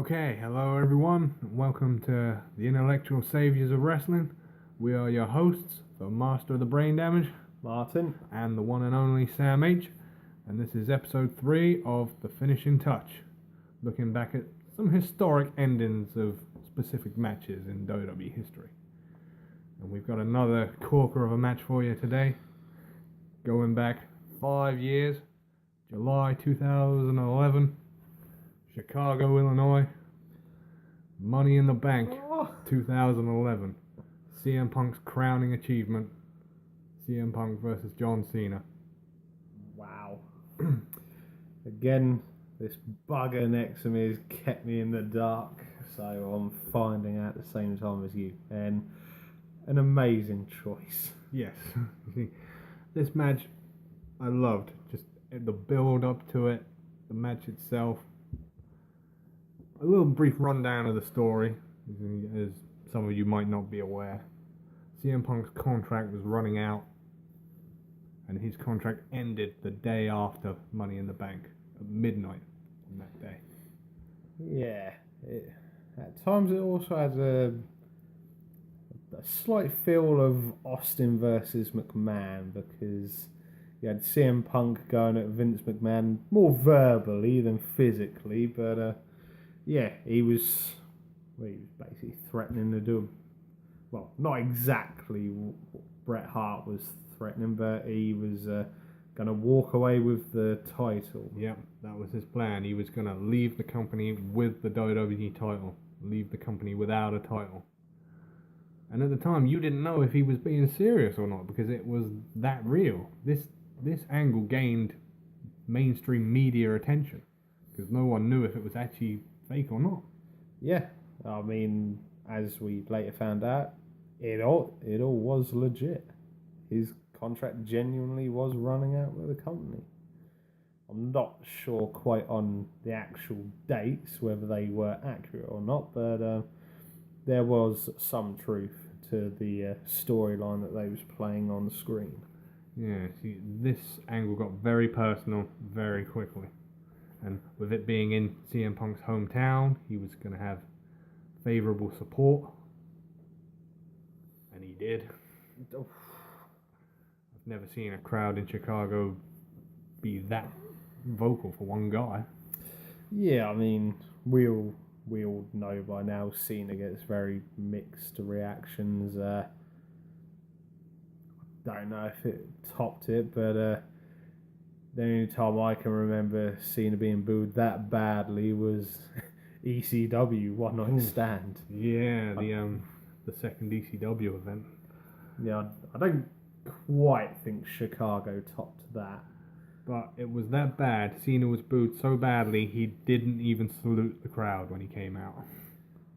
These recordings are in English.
Okay, hello everyone, and welcome to the Intellectual Saviors of Wrestling. We are your hosts, the Master of the Brain Damage, Martin. and the one and only Sam H. And this is episode 3 of The Finishing Touch, looking back at some historic endings of specific matches in WWE history. And we've got another corker of a match for you today, going back 5 years, July 2011. Chicago, Illinois. Money in the Bank, 2011. CM Punk's crowning achievement. CM Punk versus John Cena. Wow. Again, this bugger next to me has kept me in the dark, so I'm finding out at the same time as you. And an amazing choice. Yes. See, this match I loved. Just the build up to it, the match itself. A little brief rundown of the story, as some of you might not be aware. CM Punk's contract was running out, and his contract ended the day after Money in the Bank, at midnight on that day. Yeah. At times it also has a slight feel of Austin versus McMahon, because you had CM Punk going at Vince McMahon more verbally than physically, but yeah, he was basically threatening to do, well, not exactly what Bret Hart was threatening, but he was going to walk away with the title. Yep, that was his plan. He was going to leave the company with the WWE title, leave the company without a title. And at the time, you didn't know if he was being serious or not, because it was that real. This angle gained mainstream media attention, because no one knew if it was actually fake or not. Yeah, I mean, as we later found out, it all was legit. His contract genuinely was running out with the company. I'm not sure quite on the actual dates, whether they were accurate or not, but there was some truth to the storyline that they was playing on the screen. Yeah, see, this angle got very personal very quickly. And with it being in CM Punk's hometown, he was going to have favourable support. And he did. I've never seen a crowd in Chicago be that vocal for one guy. Yeah, I mean, we all know by now Cena gets very mixed reactions. Don't know if it topped it, but the only time I can remember Cena being booed that badly was ECW One Night Stand. Yeah, the second ECW event. Yeah, I don't quite think Chicago topped that. But it was that bad. Cena was booed so badly he didn't even salute the crowd when he came out.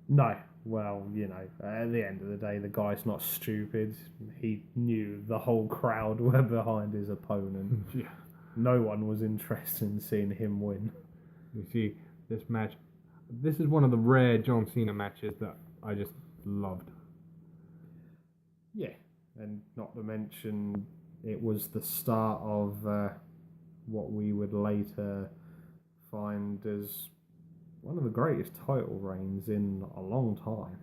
No, well, you know, at the end of the day, the guy's not stupid. He knew the whole crowd were behind his opponent. Yeah. No one was interested in seeing him win. You see, this is one of the rare John Cena matches that I just loved. Yeah, and not to mention, it was the start of what we would later find as one of the greatest title reigns in a long time.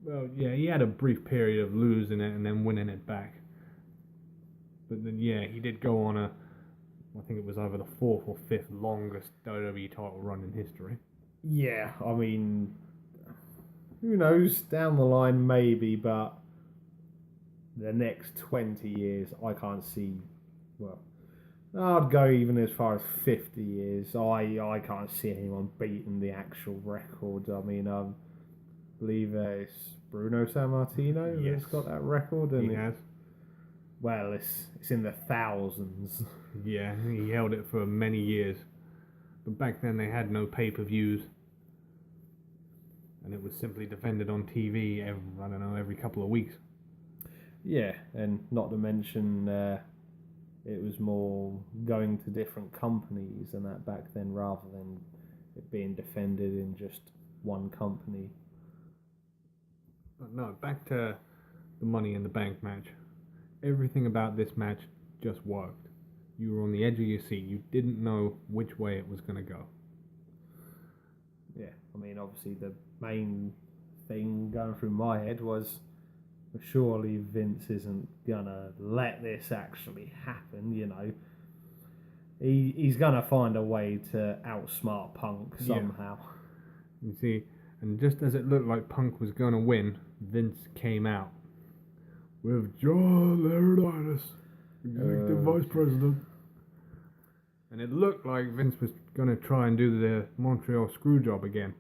Well, yeah, he had a brief period of losing it and then winning it back. But then, yeah, he did go on I think it was either the 4th or 5th longest WWE title run in history. Yeah, I mean, who knows, down the line maybe, but the next 20 years I can't see, well, I'd go even as far as 50 years. I can't see anyone beating the actual record. I mean, I believe it's Bruno Sammartino that's got that record. And he has. Well, it's in the thousands. Yeah, he held it for many years. But back then they had no pay-per-views. And it was simply defended on TV every couple of weeks. Yeah, and not to mention it was more going to different companies and that back then rather than it being defended in just one company. But no, back to the Money in the Bank match. Everything about this match just worked. You were on the edge of your seat. You didn't know which way it was going to go. Yeah, I mean, obviously the main thing going through my head was surely Vince isn't gonna let this actually happen, you know. He's gonna find a way to outsmart Punk somehow. You see, and just as it looked like Punk was gonna win, Vince came out with John Laurinaitis, Executive Vice President. And it looked like Vince was going to try and do the Montreal screw job again.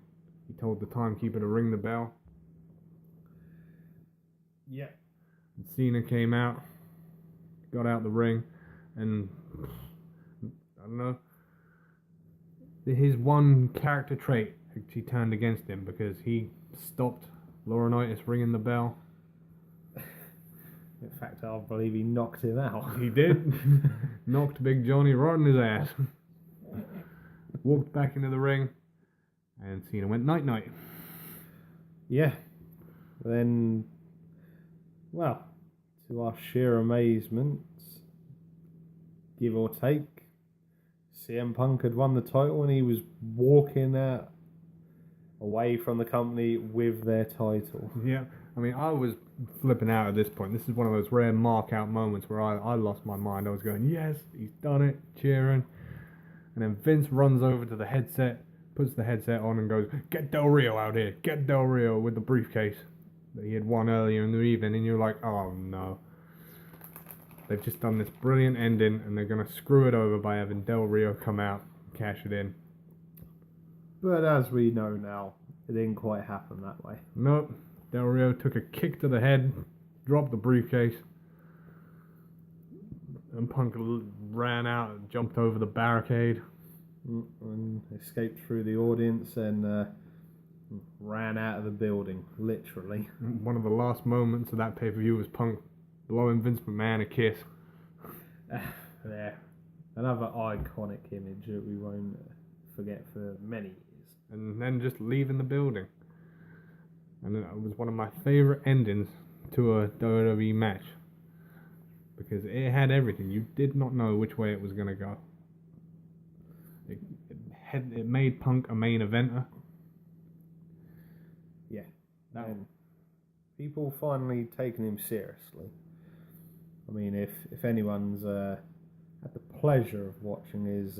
He told the timekeeper to ring the bell. Yeah. And Cena came out, got out the ring, and I don't know. His one character trait actually turned against him because he stopped Laurinaitis ringing the bell. In fact, I believe he knocked him out. He did. Knocked Big Johnny right in his ass. Walked back into the ring, and Cena went night-night. Yeah. Then, well, to our sheer amazement, give or take, CM Punk had won the title and he was walking away from the company with their title. Yeah. I mean, I was flipping out at this point. This is one of those rare mark-out moments where I lost my mind. I was going, yes, he's done it, cheering. And then Vince runs over to the headset, puts the headset on and goes, get Del Rio out here. Get Del Rio with the briefcase that he had won earlier in the evening. And you're like, oh, no. They've just done this brilliant ending and they're going to screw it over by having Del Rio come out and cash it in. But as we know now, it didn't quite happen that way. Nope. Del Rio took a kick to the head, dropped the briefcase, and Punk ran out and jumped over the barricade. And escaped through the audience and ran out of the building, literally. One of the last moments of that pay-per-view was Punk blowing Vince McMahon a kiss. Yeah. Another iconic image that we won't forget for many years. And then just leaving the building. And it was one of my favourite endings to a WWE match. Because it had everything. You did not know which way it was going to go. It made Punk a main eventer. Yeah. And people finally taking him seriously. I mean, if anyone's had the pleasure of watching his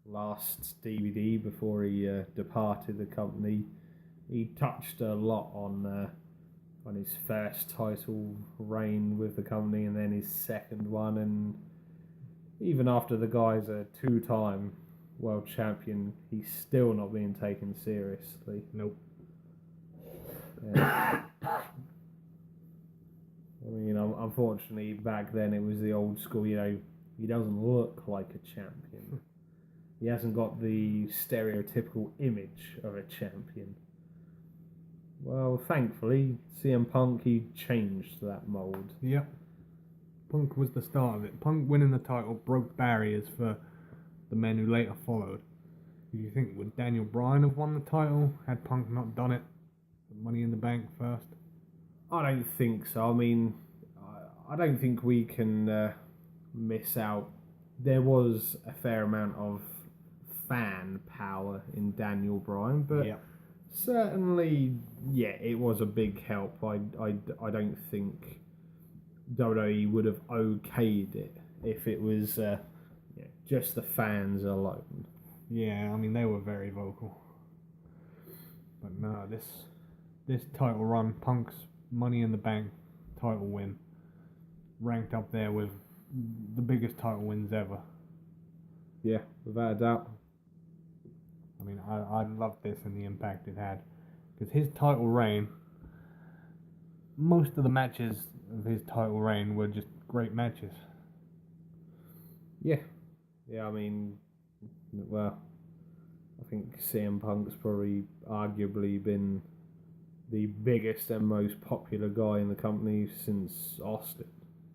last DVD before he departed the company, he touched a lot on his first title reign with the company and then his second one, and even after the guy's a two-time world champion, he's still not being taken seriously. Nope. Yeah. I mean, unfortunately, back then it was the old school, you know, he doesn't look like a champion. He hasn't got the stereotypical image of a champion. Well, thankfully, CM Punk, he changed that mould. Yep. Punk was the start of it. Punk winning the title broke barriers for the men who later followed. Do you think, would Daniel Bryan have won the title had Punk not done it? Money in the Bank first? I don't think so. I mean, I don't think we can miss out. There was a fair amount of fan power in Daniel Bryan, but yep. Certainly, yeah, it was a big help. I don't think WWE would have okayed it if it was just the fans alone. Yeah, I mean, they were very vocal. But no, this title run, Punk's Money in the Bank title win, ranked up there with the biggest title wins ever. Yeah, without a doubt. I mean, I loved this and the impact it had. Because his title reign, most of the matches of his title reign were just great matches. Yeah. Yeah, I mean, well, I think CM Punk's probably arguably been the biggest and most popular guy in the company since Austin.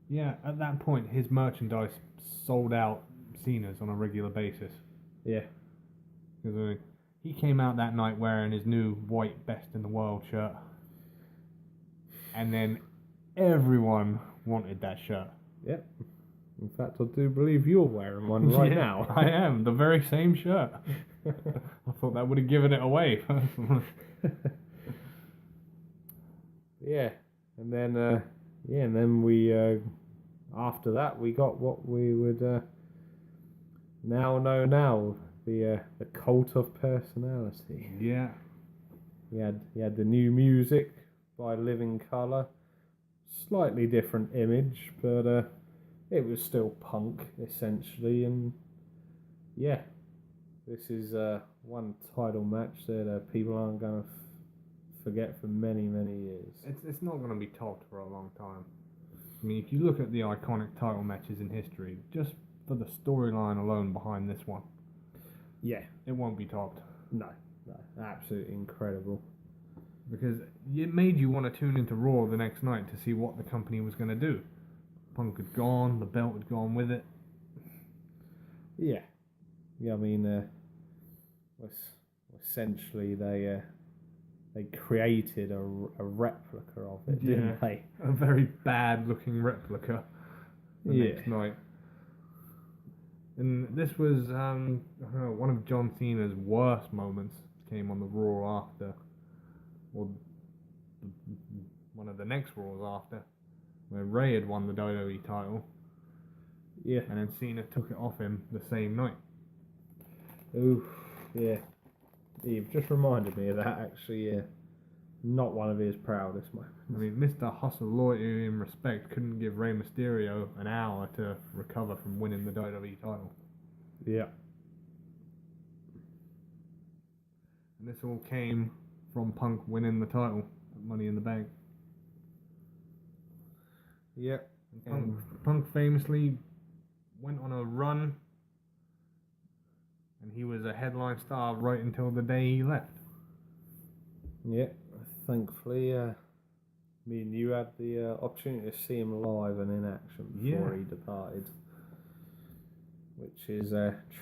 Yeah, at that point, his merchandise sold out Cena's on a regular basis. Yeah. Because he came out that night wearing his new white Best in the World shirt. And then everyone wanted that shirt. Yep. In fact, I do believe you're wearing one right now. I am. The very same shirt. I thought that would have given it away. Yeah, and then we after that we got what we would now know now the cult of personality. Yeah. He had the new music by Living Colour, slightly different image, but it was still punk essentially, and yeah, this is one title match that people aren't going to forget for many years. It's not going to be topped for a long time. I mean, if you look at the iconic title matches in history, just for the storyline alone behind this one, Yeah, it won't be topped. no, absolutely incredible. Because it made you want to tune into Raw the next night to see what the company was going to do. Punk had gone, the belt had gone with it. Yeah, I mean, essentially they created a replica of it, didn't they? A very bad looking replica the next night. And this was one of John Cena's worst moments came on the Raw after, or one of the next Raws after, where Ray had won the WWE title. Yeah. And then Cena took it off him the same night. Oof, yeah. You've just reminded me of that, actually, yeah. Not one of his proudest moments. I mean, Mr. Hustle, Loyalty and Respect couldn't give Rey Mysterio an hour to recover from winning the WWE title. Yeah. And this all came from Punk winning the title at Money in the Bank. Yep. Punk famously went on a run, and he was a headline star right until the day he left. Yeah, thankfully, me and you had the opportunity to see him live and in action before he departed, which is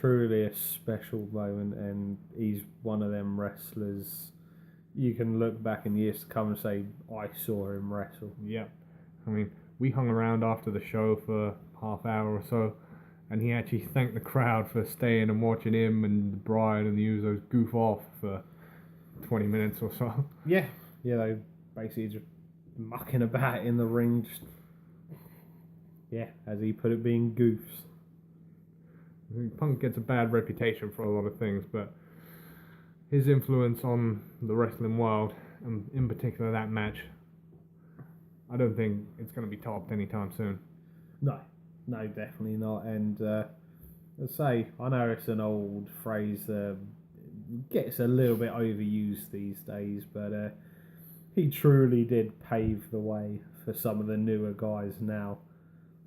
truly a special moment, and he's one of them wrestlers you can look back in years to come and say, I saw him wrestle. Yeah, I mean, we hung around after the show for half hour or so, and he actually thanked the crowd for staying and watching him and Brian and the Usos goof off for 20 minutes or so. Yeah, they basically just mucking about in the ring, just, as he put it, being goofs. I think Punk gets a bad reputation for a lot of things, but his influence on the wrestling world, and in particular that match, I don't think it's going to be topped anytime soon. No, definitely not. And let's say, I know it's an old phrase that gets a little bit overused these days, but he truly did pave the way for some of the newer guys now.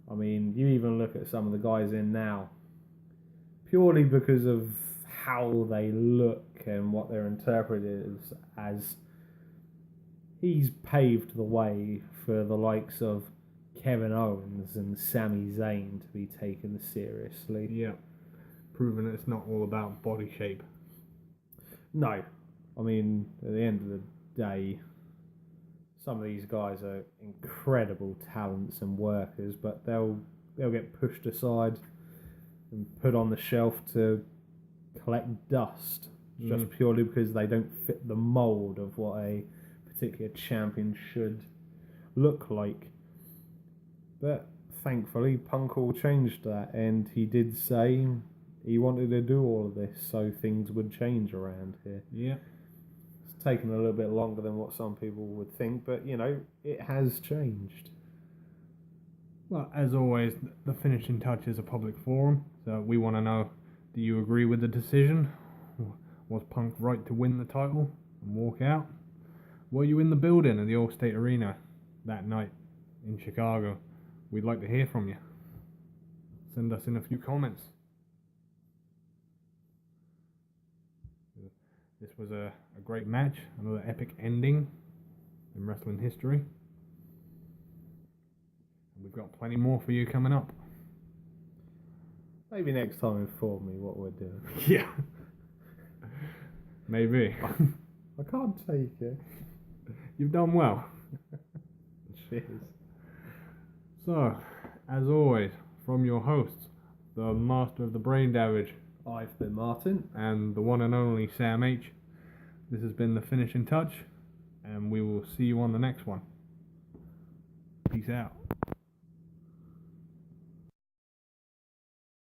I mean, you even look at some of the guys in now, purely because of how they look and what they're interpreted as. He's paved the way for the likes of Kevin Owens and Sami Zayn to be taken seriously. Yeah, proving that it's not all about body shape. No, I mean, at the end of the day, some of these guys are incredible talents and workers, but they'll get pushed aside and put on the shelf to collect dust, just purely because they don't fit the mould of what a particular champion should look like. But thankfully, Punk all changed that, and he did say he wanted to do all of this so things would change around here. Yeah. It's taken a little bit longer than what some people would think, but, it has changed. Well, as always, the Finishing Touch is a public forum, so we want to know, do you agree with the decision? Was Punk right to win the title and walk out? Were you in the building at the Allstate Arena that night in Chicago? We'd like to hear from you. Send us in a few comments. This was a great match, another epic ending in wrestling history. And we've got plenty more for you coming up. Maybe next time inform me what we're doing. Yeah. Maybe. I can't take it. You've done well. Cheers. So, as always, from your hosts, the master of the brain damage, I've been Martin. And the one and only Sam H. This has been The Finishing Touch, and we will see you on the next one. Peace out.